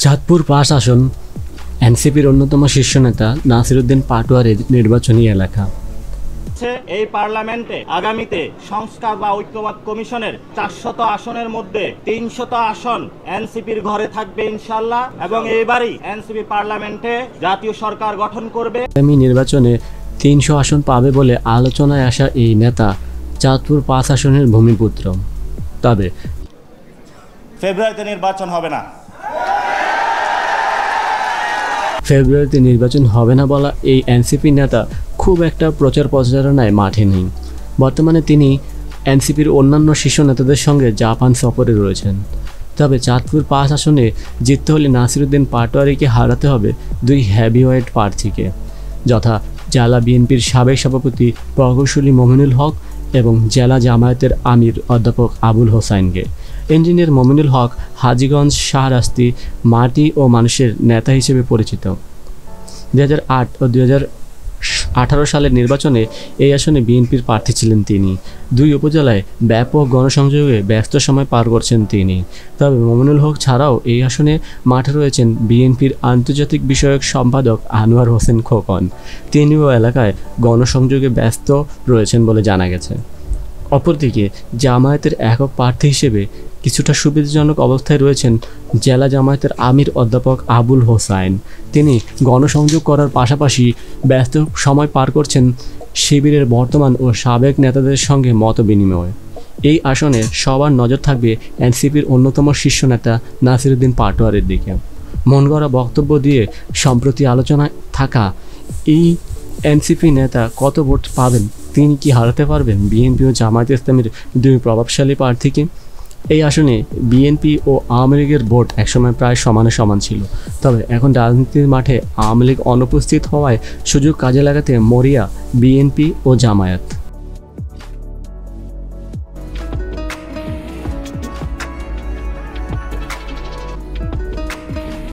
চাঁদপুর ৫ আসন এনসিপির অন্যতম শীর্ষ নেতা নাসিরউদ্দিন পাটোয়ারির নির্বাচনী এলাকা। এই পার্লামেন্টে আগামীতে সংস্কার বা ঐক্যমত কমিশনের ৪০০ আসনের মধ্যে ৩০০ আসন এনসিপির ঘরে থাকবে ইনশাআল্লাহ, এবং এইবারই এনসিপি পার্লামেন্টে জাতীয় সরকার গঠন করবে। আগামী নির্বাচনে ৩০০ আসন পাবে বলে আলোচনায় আসা এই নেতা চাঁদপুর ৫ আসনের ভূমিপুত্র। তবে ফেব্রুয়ারিতে নির্বাচন হবে না। ফেব্রুয়ারিতে নির্বাচন হবে না বলা এই এনসিপি নেতা খুব একটা প্রচার প্রচারণায় মাঠে নেই। বর্তমানে তিনি এনসিপির অন্যান্য শীর্ষ নেতাদের সঙ্গে জাপান সফরে রয়েছেন। তবে চাঁদপুর ৫ আসনে জিততে হলে নাসিরউদ্দিন পাটোয়ারিকে হারাতে হবে দুই হেভিওয়েট প্রার্থীকে, যথা জেলা বিএনপির সাবেক সভাপতি প্রকৌশলী মমিনুল হক এবং জেলা জামায়াতের আমির অধ্যাপক আবুল হোসাইনকে। ইঞ্জিনিয়ার মমিনুল হক হাজীগঞ্জ শাহরাস্তি মাটি ও মানুষের নেতা হিসেবে পরিচিত। ২০০৮ ও ২০১৮ সালের নির্বাচনে এই আসনে বিএনপির প্রার্থী ছিলেন তিনি। দুই উপজেলায় ব্যাপক গণসংযোগে ব্যস্ত সময় পার করছেন তিনি। তবে মমিনুল হক ছাড়াও এই আসনে মাঠে রয়েছেন বিএনপির আন্তর্জাতিক বিষয়ক সম্পাদক আনোয়ার হোসেন খোকন। তিনিও এলাকায় গণসংযোগে ব্যস্ত রয়েছেন বলে জানা গেছে। অপরদিকে জামায়াতের একক প্রার্থী হিসেবে কিছুটা সুবিধাজনক অবস্থায় রয়েছেন জেলা জামায়াতের আমির অধ্যাপক আবুল হোসাইন। তিনি গণসংযোগ করার পাশাপাশি ব্যস্ত সময় পার করছেন শিবিরের বর্তমান ও সাবেক নেতাদের সঙ্গে মত বিনিময়। এই আসনে সবার নজর থাকবে এনসিপির অন্যতম শীর্ষ নেতা নাসিরউদ্দিন পাটোয়ারির দিকে। মন গড়া বক্তব্য দিয়ে সম্প্রতি আলোচনায় থাকা এই এনসিপি নেতা কত ভোট পাবেন, তিনি কি হারাতে পারবেন বিএনপি ও জামায়াতে ইসলামের দুই প্রভাবশালী প্রার্থীকে? এই আসনে বিএনপি ও আওয়ামী লীগের ভোট একসময় প্রায় সমানে সমান ছিল। তবে এখন রাজনীতির মাঠে আওয়ামী লীগ অনুপস্থিত হওয়ায় সুযোগ কাজে লাগাতে মরিয়া বিএনপি ও জামায়াত।